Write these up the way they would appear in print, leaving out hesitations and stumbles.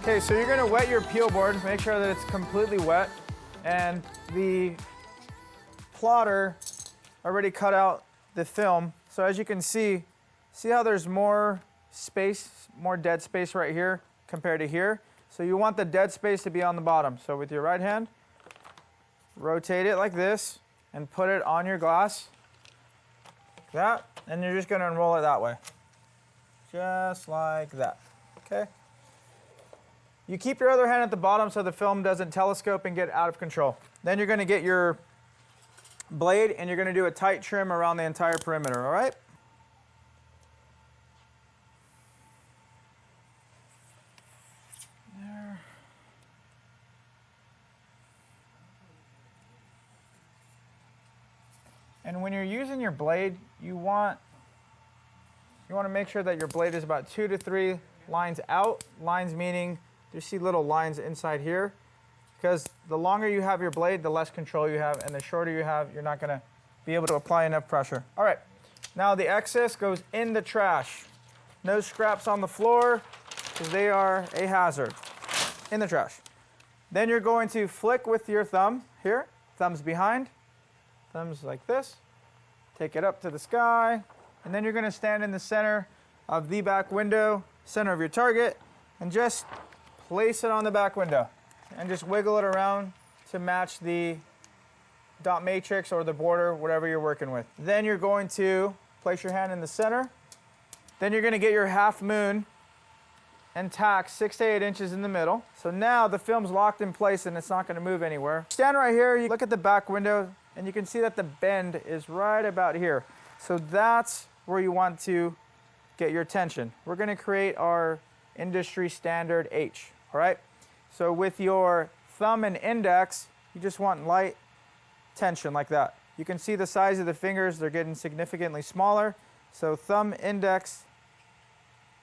Okay, so you're gonna wet your peel board, make sure that it's completely wet, and the plotter already cut out the film. So as you can see how there's more space, more dead space right here compared to here. So you want the dead space to be on the bottom. So with your right hand, rotate it like this and put it on your glass, like that, and you're just gonna unroll it that way. Just like that, okay? You keep your other hand at the bottom so the film doesn't telescope and get out of control. Then you're gonna get your blade and you're gonna do a tight trim around the entire perimeter, all right? There. And when you're using your blade, you want to make sure that your blade is about 2 to 3 lines out. Lines meaning you see little lines inside here, because the longer you have your blade, the less control you have, and the shorter you have, you're not going to be able to apply enough pressure. All right, now the excess goes in the trash. No scraps on the floor, because they are a hazard. In the trash. Then you're going to flick with your thumb here, thumbs behind, thumbs like this, take it up to the sky, and then you're going to stand in the center of the back window, center of your target, and just place it on the back window and just wiggle it around to match the dot matrix or the border, whatever you're working with. Then you're going to place your hand in the center. Then you're going to get your half moon and tack 6 to 8 inches in the middle. So now the film's locked in place and it's not going to move anywhere. Stand right here, you look at the back window, and you can see that the bend is right about here. So that's where you want to get your tension. We're going to create our industry standard H, all right? So with your thumb and index, you just want light tension like that. You can see the size of the fingers, they're getting significantly smaller. So thumb, index,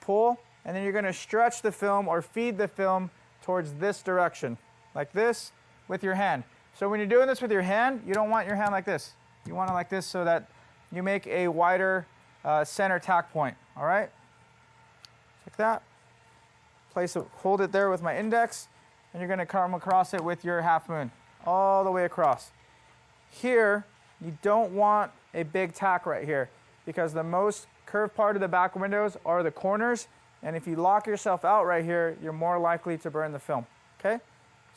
pull, and then you're going to stretch the film or feed the film towards this direction, like this with your hand. So when you're doing this with your hand, you don't want your hand like this. You want it like this so that you make a wider center tack point, all right? Like that. Place it, hold it there with my index, and you're going to come across it with your half moon, all the way across. Here, you don't want a big tack right here, because the most curved part of the back windows are the corners, and if you lock yourself out right here, you're more likely to burn the film, okay?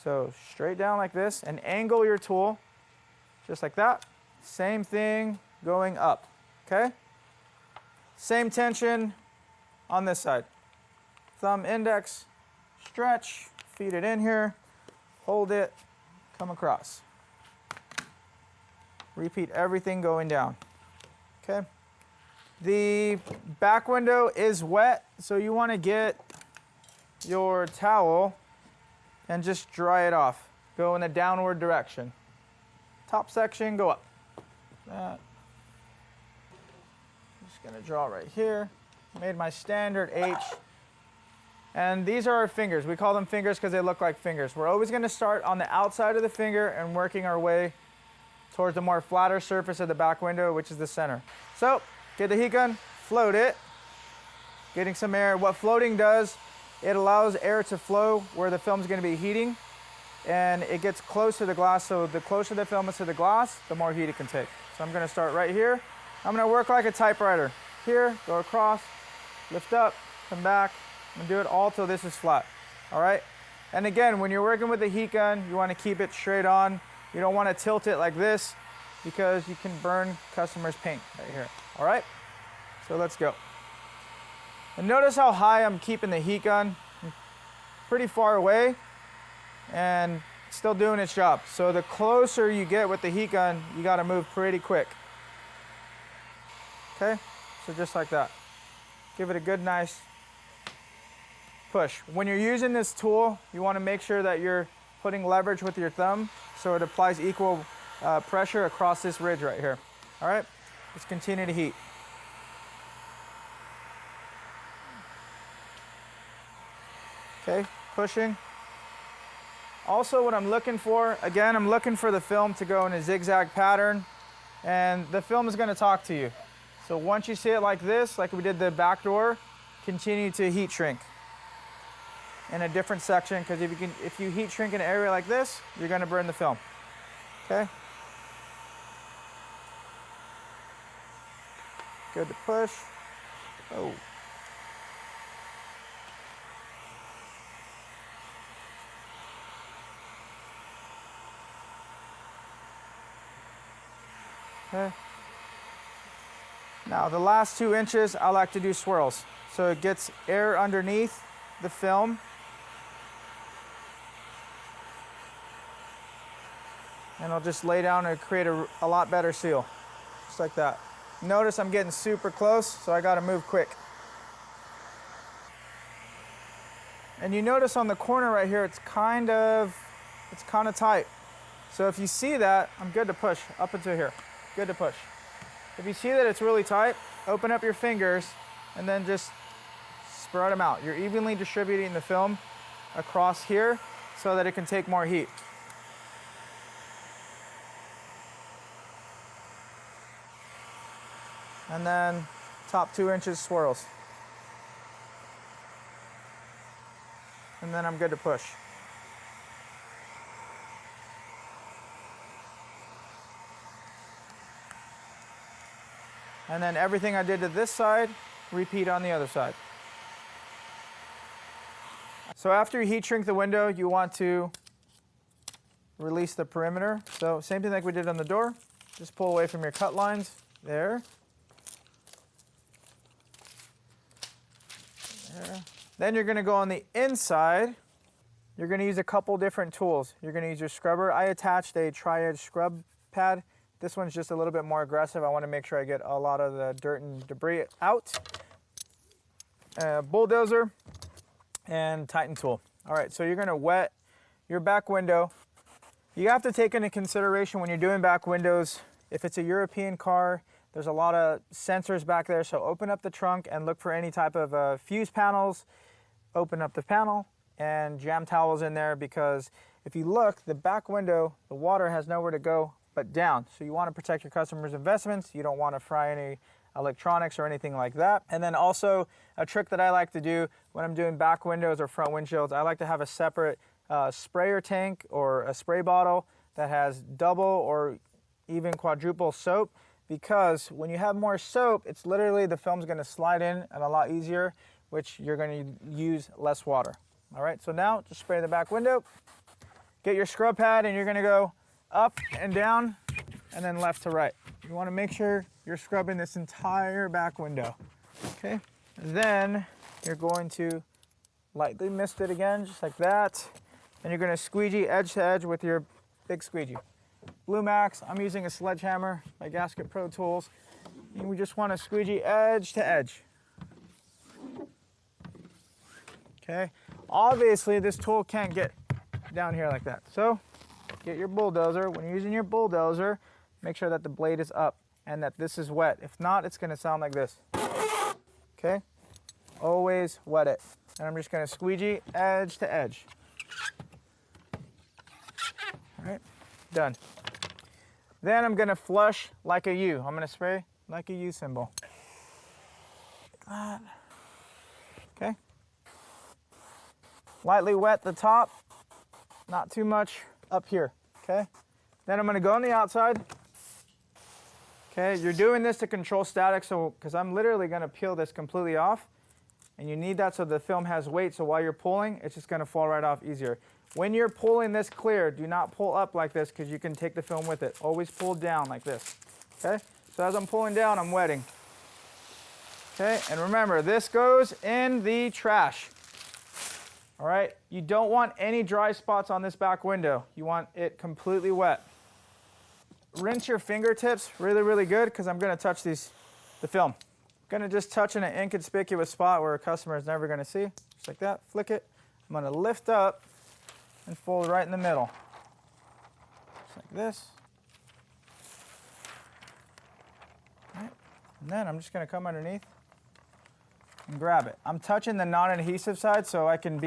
So straight down like this, and angle your tool, just like that. Same thing going up, okay? Same tension on this side. Thumb, index, stretch, feed it in here, hold it, come across. Repeat everything going down, okay? The back window is wet, so you want to get your towel and just dry it off. Go in a downward direction. Top section, go up. That. I'm just going to draw right here. Made my standard H. And these are our fingers. We call them fingers because they look like fingers. We're always going to start on the outside of the finger and working our way towards the more flatter surface of the back window, which is the center. So, get the heat gun, float it, getting some air. What floating does, it allows air to flow where the film's going to be heating, and it gets close to the glass, so the closer the film is to the glass, the more heat it can take. So I'm going to start right here. I'm going to work like a typewriter. Here, go across, lift up, come back, and do it all till this is flat, all right? And again, when you're working with the heat gun, you want to keep it straight on. You don't want to tilt it like this because you can burn customers' paint right here, all right? So let's go. And notice how high I'm keeping the heat gun. I'm pretty far away and still doing its job. So the closer you get with the heat gun, you got to move pretty quick. Okay, so just like that. Give it a good, nice push. When you're using this tool, you want to make sure that you're putting leverage with your thumb so it applies equal pressure across this ridge right here. All right, let's continue to heat. Okay, pushing. Also, what I'm looking for, again, I'm looking for the film to go in a zigzag pattern, and the film is going to talk to you. So once you see it like this, like we did the back door, continue to heat shrink. in a different section, because if you heat shrink in an area like this, you're going to burn the film. Okay? Good to push. Oh. Okay. Now the last 2 inches, I like to do swirls. So it gets air underneath the film. And I'll just lay down and create a lot better seal. Just like that. Notice I'm getting super close, so I gotta move quick. And you notice on the corner right here, it's kind of tight. So if you see that, I'm good to push up until here. Good to push. If you see that it's really tight, open up your fingers and then just spread them out. You're evenly distributing the film across here so that it can take more heat. And then top 2 inches swirls. And then I'm good to push. And then everything I did to this side, repeat on the other side. So after you heat shrink the window, you want to release the perimeter. So same thing like we did on the door. Just pull away from your cut lines. There. There. Then you're going to go on the inside. You're going to use a couple different tools. You're going to use your scrubber. I attached a tri-edge scrub pad. This one's just a little bit more aggressive. I want to make sure I get a lot of the dirt and debris out. Bulldozer and Titan tool. All right, so you're going to wet your back window. You have to take into consideration when you're doing back windows, if it's a European car, there's a lot of sensors back there, so open up the trunk and look for any type of fuse panels. Open up the panel and jam towels in there, because if you look, the back window, the water has nowhere to go but down. So you want to protect your customers' investments. You don't want to fry any electronics or anything like that. And then also a trick that I like to do when I'm doing back windows or front windshields, I like to have a separate sprayer tank or a spray bottle that has double or even quadruple soap, because when you have more soap, it's literally the film's going to slide in and a lot easier, which you're going to use less water. All right, so now just spray the back window, get your scrub pad, and you're going to go up and down and then left to right. You want to make sure you're scrubbing this entire back window. Okay, then you're going to lightly mist it again, just like that. And you're going to squeegee edge to edge with your big squeegee. Blue Max, I'm using a sledgehammer by Gasket Pro Tools. And we just want to squeegee edge to edge. Okay, obviously this tool can't get down here like that. So get your bulldozer. When you're using your bulldozer, make sure that the blade is up and that this is wet. If not, it's going to sound like this. Okay, always wet it. And I'm just going to squeegee edge to edge. All right, done. Then I'm going to flush like a U. I'm going to spray like a U symbol. Okay. Lightly wet the top, not too much up here. Okay. Then I'm going to go on the outside. Okay, you're doing this to control static, so because I'm literally going to peel this completely off, and you need that so the film has weight, so while you're pulling, it's just going to fall right off easier. When you're pulling this clear, do not pull up like this, because you can take the film with it. Always pull down like this. Okay, so as I'm pulling down, I'm wetting. Okay, and remember, this goes in the trash. All right, you don't want any dry spots on this back window. You want it completely wet. Rinse your fingertips really, really good, because I'm going to touch the film. I'm going to just touch in an inconspicuous spot where a customer is never going to see. Just like that, flick it. I'm going to lift up and fold right in the middle. Just like this. All right. And then I'm just going to come underneath and grab it. I'm touching the non-adhesive side, so I can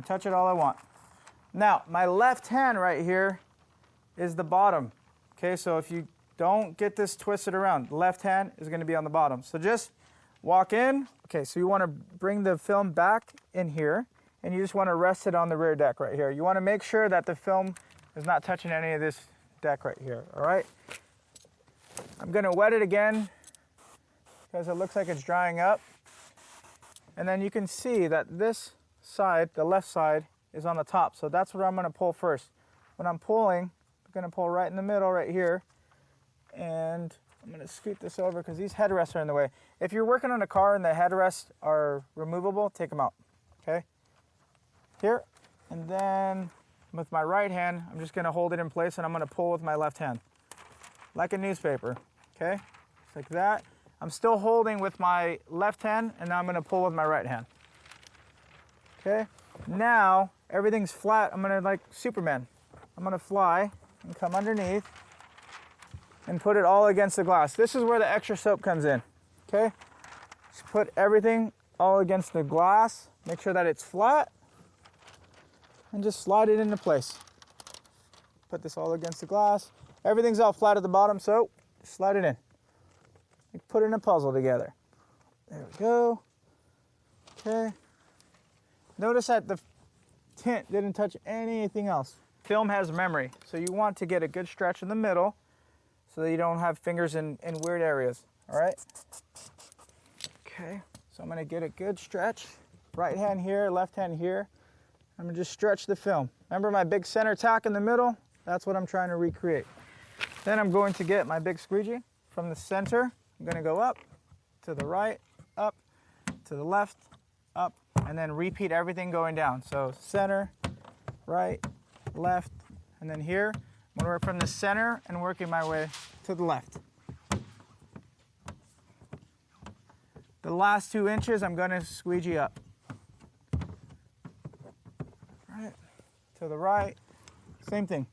touch it all I want. Now, my left hand right here is the bottom. Okay, so if you don't get this twisted around, the left hand is going to be on the bottom. So just walk in. Okay, so you want to bring the film back in here, and you just want to rest it on the rear deck right here. You want to make sure that the film is not touching any of this deck right here, all right? I'm going to wet it again because it looks like it's drying up. And then you can see that this side, the left side, is on the top. So that's what I'm going to pull first. When I'm pulling, I'm going to pull right in the middle right here. And I'm going to scoot this over because these headrests are in the way. If you're working on a car and the headrests are removable, take them out, okay? Here, and then with my right hand, I'm just going to hold it in place and I'm going to pull with my left hand. Like a newspaper, okay? Just like that. I'm still holding with my left hand, and now I'm going to pull with my right hand. Okay? Now, everything's flat. I'm going to, like Superman, I'm going to fly and come underneath and put it all against the glass. This is where the extra soap comes in, okay? Just put everything all against the glass. Make sure that it's flat, and just slide it into place. Put this all against the glass. Everything's all flat at the bottom, so slide it in. Put in a puzzle together. There we go. Okay. Notice that the tint didn't touch anything else. Film has memory, so you want to get a good stretch in the middle so that you don't have fingers in weird areas, all right? Okay, so I'm gonna get a good stretch. Right hand here, left hand here. I'm gonna just stretch the film. Remember my big center tack in the middle? That's what I'm trying to recreate. Then I'm going to get my big squeegee from the center. I'm going to go up, to the right, up, to the left, up, and then repeat everything going down. So center, right, left, and then here, I'm going to work from the center and working my way to the left. The last 2 inches, I'm going to squeegee up. Right, to the right, same thing.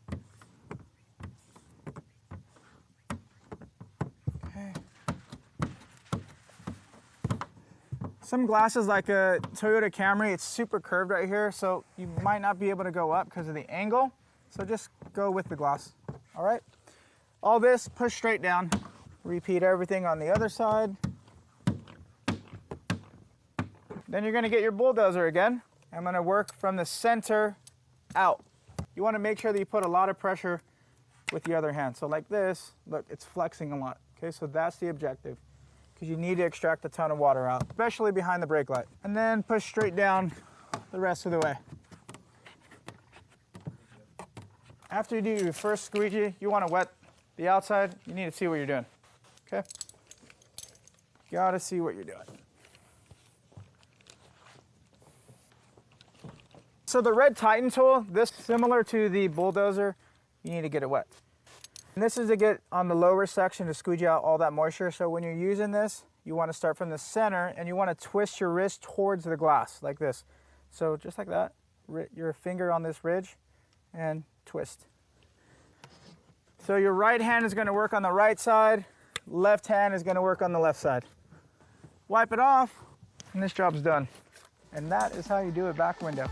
Some glasses like a Toyota Camry, it's super curved right here, so you might not be able to go up because of the angle. So just go with the glass, all right? All this, push straight down. Repeat everything on the other side. Then you're gonna get your bulldozer again. I'm gonna work from the center out. You wanna make sure that you put a lot of pressure with the other hand. So like this, look, it's flexing a lot, okay? So that's the objective, because you need to extract a ton of water out, especially behind the brake light. And then push straight down the rest of the way. After you do your first squeegee, you want to wet the outside. You need to see what you're doing, okay? Gotta see what you're doing. So the red Titan tool, this similar to the bulldozer, you need to get it wet. And this is to get on the lower section to squeegee out all that moisture. So when you're using this, you want to start from the center and you want to twist your wrist towards the glass like this. So just like that, your finger on this ridge and twist. So your right hand is going to work on the right side, left hand is going to work on the left side. Wipe it off and this job's done. And that is how you do a back window.